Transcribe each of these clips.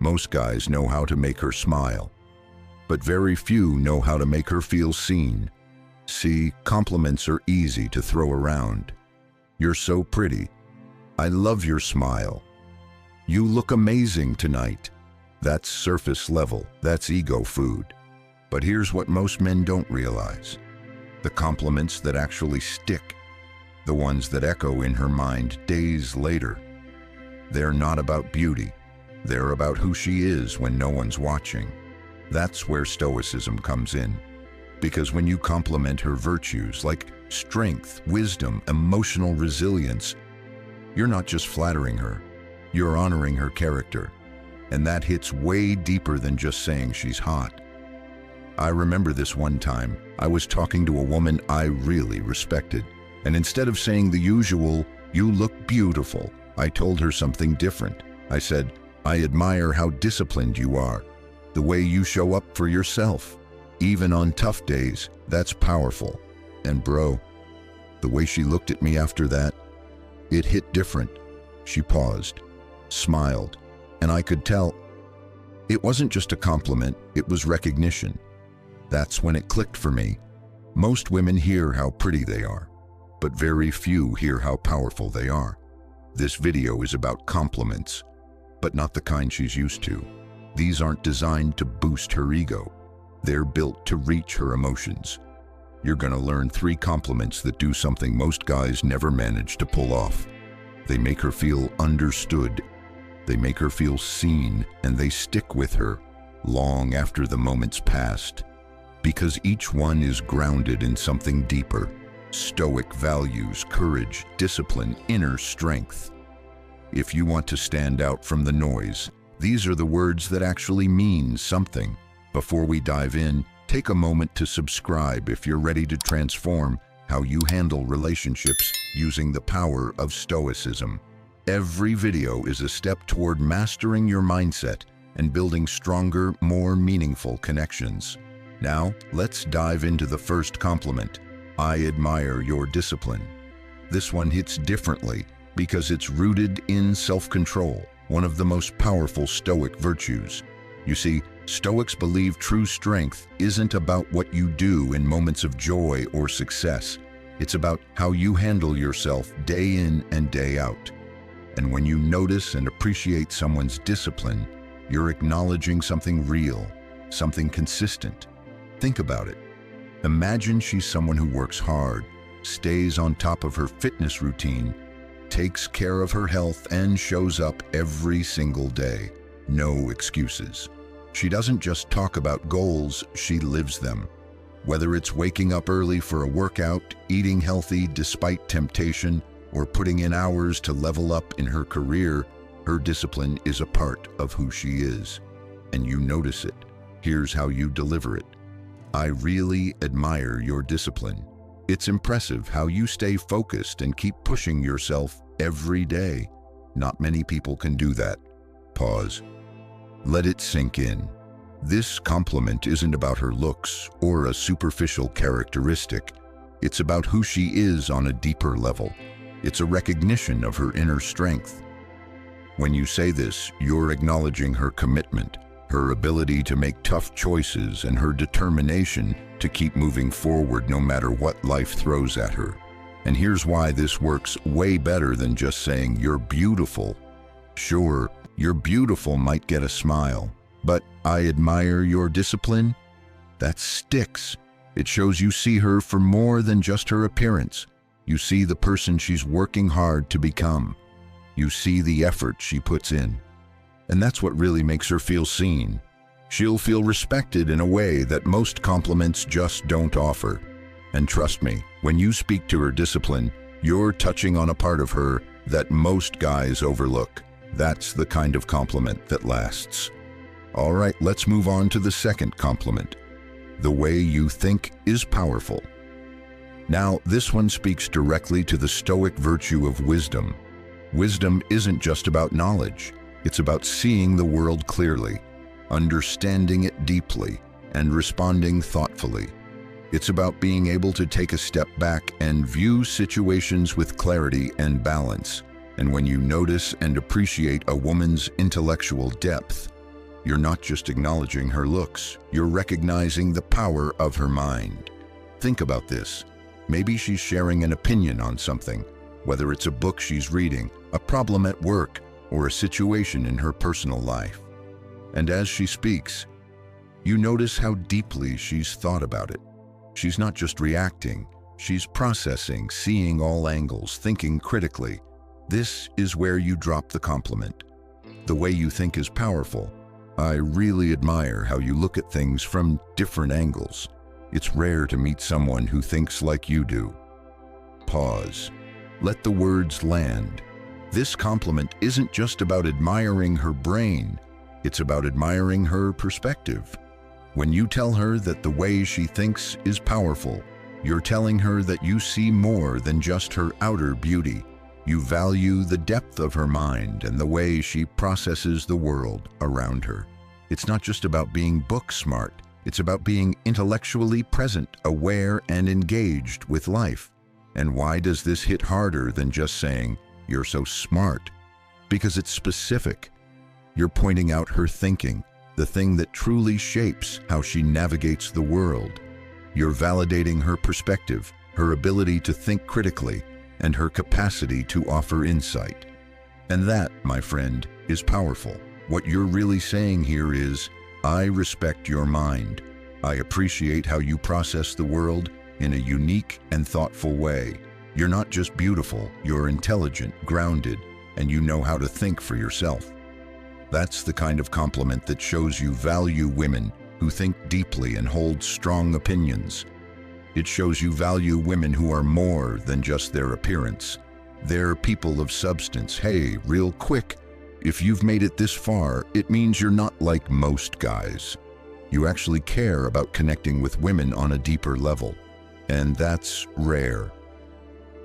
Most guys know how to make her smile, but very few know how to make her feel seen. See, compliments are easy to throw around. You're so pretty. I love your smile. You look amazing tonight. That's surface level, that's ego food. But here's what most men don't realize. The compliments that actually stick, the ones that echo in her mind days later. They're not about beauty. They're about who she is when no one's watching. That's where Stoicism comes in. Because when you compliment her virtues like strength, wisdom, emotional resilience, you're not just flattering her, you're honoring her character. And that hits way deeper than just saying she's hot. I remember this one time, I was talking to a woman I really respected, and instead of saying the usual, "You look beautiful," I told her something different. I said, "I admire how disciplined you are, the way you show up for yourself. Even on tough days, that's powerful." And bro, the way she looked at me after that, it hit different. She paused, smiled, and I could tell it wasn't just a compliment, it was recognition. That's when it clicked for me. Most women hear how pretty they are, but very few hear how powerful they are. This video is about compliments, but not the kind she's used to. These aren't designed to boost her ego. They're built to reach her emotions. You're gonna learn 3 compliments that do something most guys never manage to pull off. They make her feel understood, they make her feel seen, and they stick with her long after the moment's passed. Because each one is grounded in something deeper: Stoic values, courage, discipline, inner strength. If you want to stand out from the noise, these are the words that actually mean something. Before we dive in, take a moment to subscribe if you're ready to transform how you handle relationships using the power of Stoicism. Every video is a step toward mastering your mindset and building stronger, more meaningful connections. Now, let's dive into the first compliment. I admire your discipline. This one hits differently because it's rooted in self-control, one of the most powerful Stoic virtues. You see, Stoics believe true strength isn't about what you do in moments of joy or success. It's about how you handle yourself day in and day out. And when you notice and appreciate someone's discipline, you're acknowledging something real, something consistent. Think about it. Imagine she's someone who works hard, stays on top of her fitness routine, takes care of her health, and shows up every single day. No excuses. She doesn't just talk about goals, she lives them. Whether it's waking up early for a workout, eating healthy despite temptation, or putting in hours to level up in her career, her discipline is a part of who she is. And you notice it. Here's how you deliver it. I really admire your discipline. It's impressive how you stay focused and keep pushing yourself every day. Not many people can do that. Pause. Let it sink in. This compliment isn't about her looks or a superficial characteristic. It's about who she is on a deeper level. It's a recognition of her inner strength. When you say this, you're acknowledging her commitment, her ability to make tough choices, and her determination to keep moving forward no matter what life throws at her. And here's why this works way better than just saying you're beautiful. Sure, you're beautiful might get a smile, but I admire your discipline? That sticks. It shows you see her for more than just her appearance. You see the person she's working hard to become. You see the effort she puts in. And that's what really makes her feel seen. She'll feel respected in a way that most compliments just don't offer. And trust me, when you speak to her discipline, you're touching on a part of her that most guys overlook. That's the kind of compliment that lasts. All right, let's move on to the second compliment. The way you think is powerful. Now, this one speaks directly to the Stoic virtue of wisdom. Wisdom isn't just about knowledge. It's about seeing the world clearly, understanding it deeply, and responding thoughtfully. It's about being able to take a step back and view situations with clarity and balance. And when you notice and appreciate a woman's intellectual depth, You're not just acknowledging her looks, you're recognizing the power of her mind. Think about this. Maybe she's sharing an opinion on something, whether it's a book she's reading, a problem at work, or a situation in her personal life. And as she speaks, you notice how deeply she's thought about it. She's not just reacting, she's processing, seeing all angles, thinking critically. This is where you drop the compliment. The way you think is powerful. I really admire how you look at things from different angles. It's rare to meet someone who thinks like you do. Pause. Let the words land. This compliment isn't just about admiring her brain, it's about admiring her perspective. When you tell her that the way she thinks is powerful, you're telling her that you see more than just her outer beauty. You value the depth of her mind and the way she processes the world around her. It's not just about being book smart, it's about being intellectually present, aware, and engaged with life. And why does this hit harder than just saying, "You're so smart"? Because it's specific. You're pointing out her thinking, the thing that truly shapes how she navigates the world. You're validating her perspective, her ability to think critically, and her capacity to offer insight. And that, my friend, is powerful. What you're really saying here is, I respect your mind. I appreciate how you process the world in a unique and thoughtful way. You're not just beautiful, you're intelligent, grounded, and you know how to think for yourself. That's the kind of compliment that shows you value women who think deeply and hold strong opinions. It shows you value women who are more than just their appearance. They're people of substance. Hey, real quick, if you've made it this far, it means you're not like most guys. You actually care about connecting with women on a deeper level, and that's rare.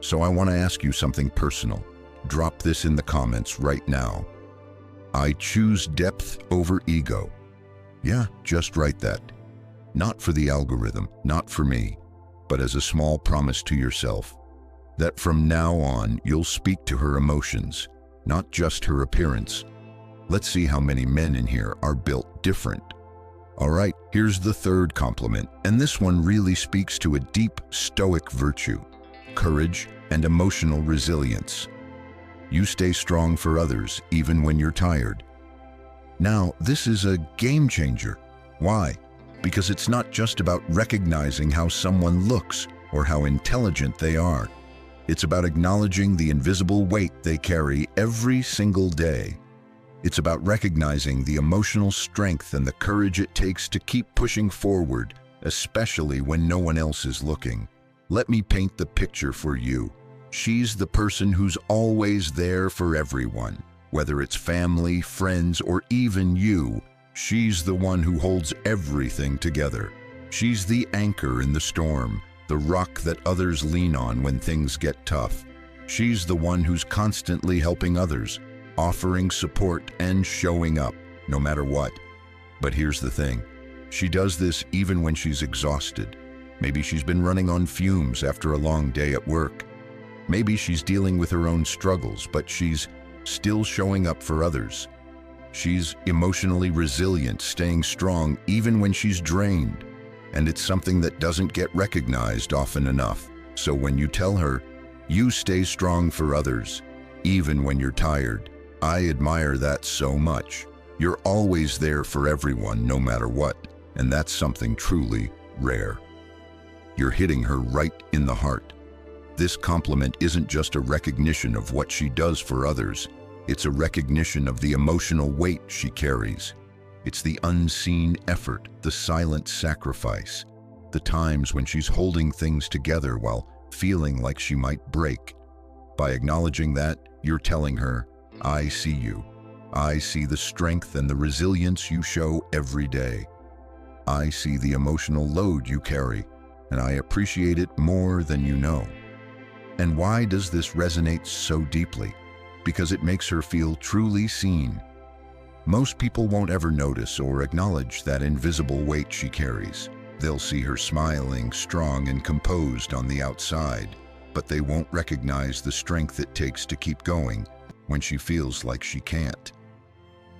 So I want to ask you something personal. Drop this in the comments right now. I choose depth over ego. Yeah, just write that. Not for the algorithm, not for me, but as a small promise to yourself that from now on you'll speak to her emotions, not just her appearance. Let's see how many men in here are built different. All right, here's the third compliment, and this one really speaks to a deep Stoic virtue, courage and emotional resilience. You stay strong for others even when you're tired. Now, this is a game changer. Why? Because it's not just about recognizing how someone looks or how intelligent they are. It's about acknowledging the invisible weight they carry every single day. It's about recognizing the emotional strength and the courage it takes to keep pushing forward, especially when no one else is looking. Let me paint the picture for you. She's the person who's always there for everyone, whether it's family, friends, or even you. She's the one who holds everything together. She's the anchor in the storm, the rock that others lean on when things get tough. She's the one who's constantly helping others, offering support and showing up, no matter what. But here's the thing. She does this even when she's exhausted. Maybe she's been running on fumes after a long day at work. Maybe she's dealing with her own struggles, but she's still showing up for others. She's emotionally resilient, staying strong even when she's drained. And it's something that doesn't get recognized often enough. So when you tell her, you stay strong for others, even when you're tired, I admire that so much. You're always there for everyone, no matter what. And that's something truly rare. You're hitting her right in the heart. This compliment isn't just a recognition of what she does for others. It's a recognition of the emotional weight she carries. It's the unseen effort, the silent sacrifice, the times when she's holding things together while feeling like she might break. By acknowledging that, you're telling her, I see you. I see the strength and the resilience you show every day. I see the emotional load you carry, and I appreciate it more than you know. And why does this resonate so deeply? Because it makes her feel truly seen. Most people won't ever notice or acknowledge that invisible weight she carries. They'll see her smiling, strong, and composed on the outside, but they won't recognize the strength it takes to keep going when she feels like she can't.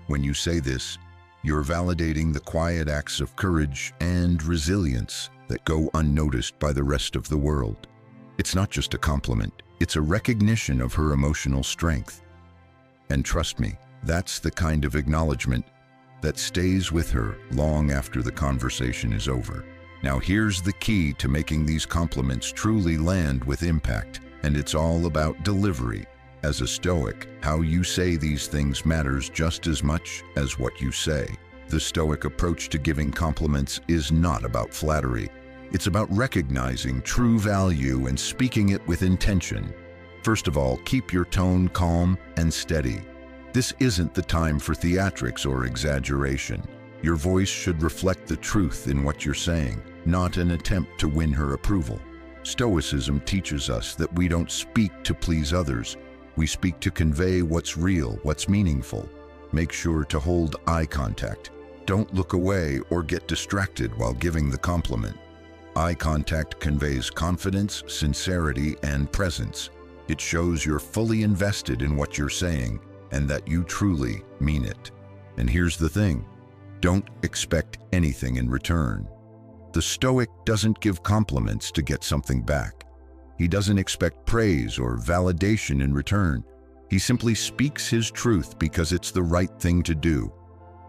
When you say this, You're validating the quiet acts of courage and resilience that go unnoticed by the rest of the world. It's not just a compliment, it's a recognition of her emotional strength. And trust me, that's the kind of acknowledgement that stays with her long after the conversation is over. Now here's the key to making these compliments truly land with impact, and it's all about delivery. As a Stoic, how you say these things matters just as much as what you say. The Stoic approach to giving compliments is not about flattery. It's about recognizing true value and speaking it with intention. First of all, keep your tone calm and steady. This isn't the time for theatrics or exaggeration. Your voice should reflect the truth in what you're saying, not an attempt to win her approval. Stoicism teaches us that we don't speak to please others. We speak to convey what's real, what's meaningful. Make sure to hold eye contact. Don't look away or get distracted while giving the compliment. Eye contact conveys confidence, sincerity, and presence. It shows you're fully invested in what you're saying and that you truly mean it. And here's the thing, don't expect anything in return. The Stoic doesn't give compliments to get something back. He doesn't expect praise or validation in return. He simply speaks his truth because it's the right thing to do.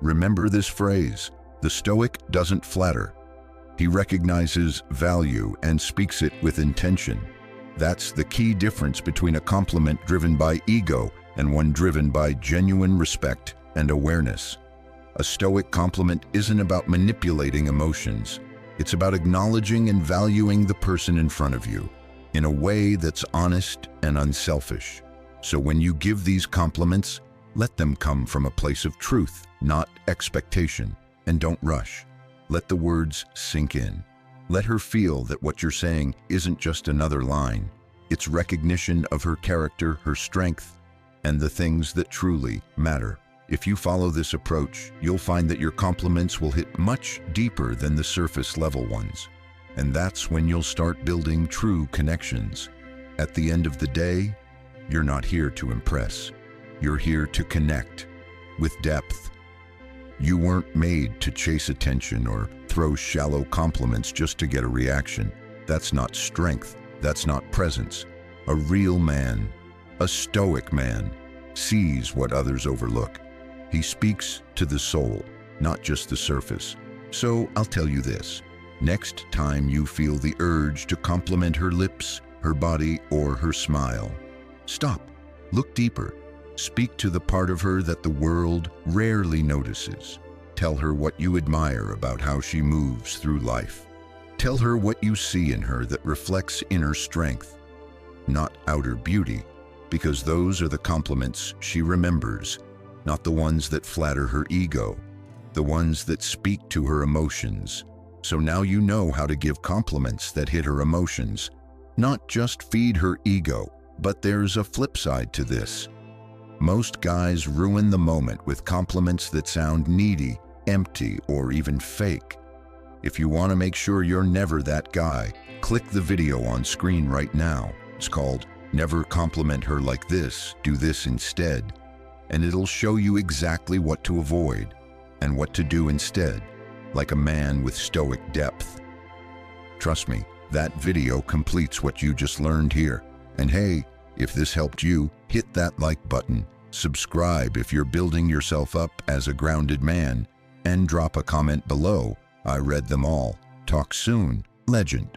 Remember this phrase, the Stoic doesn't flatter. He recognizes value and speaks it with intention. That's the key difference between a compliment driven by ego and one driven by genuine respect and awareness. A Stoic compliment isn't about manipulating emotions. It's about acknowledging and valuing the person in front of you in a way that's honest and unselfish. So when you give these compliments, let them come from a place of truth, not expectation. And don't rush. Let the words sink in. Let her feel that what you're saying isn't just another line. It's recognition of her character, her strength, and the things that truly matter. If you follow this approach, you'll find that your compliments will hit much deeper than the surface level ones. And that's when you'll start building true connections. At the end of the day, you're not here to impress. You're here to connect with depth. You weren't made to chase attention or throw shallow compliments just to get a reaction. That's not strength. That's not presence. A real man, a Stoic man, sees what others overlook. He speaks to the soul, not just the surface. So I'll tell you this. Next time you feel the urge to compliment her lips, her body, or her smile, stop. Look deeper. Speak to the part of her that the world rarely notices. Tell her what you admire about how she moves through life. Tell her what you see in her that reflects inner strength, not outer beauty, because those are the compliments she remembers, not the ones that flatter her ego, the ones that speak to her emotions. So now you know how to give compliments that hit her emotions, not just feed her ego. But there's a flip side to this. Most guys ruin the moment with compliments that sound needy, empty, or even fake. If you want to make sure you're never that guy, click the video on screen right now. It's called Never Compliment Her Like This, Do This Instead. And it'll show you exactly what to avoid and what to do instead, like a man with Stoic depth. Trust me, that video completes what you just learned here. And hey, if this helped you, hit that like button, subscribe if you're building yourself up as a grounded man, and drop a comment below. I read them all. Talk soon, legend.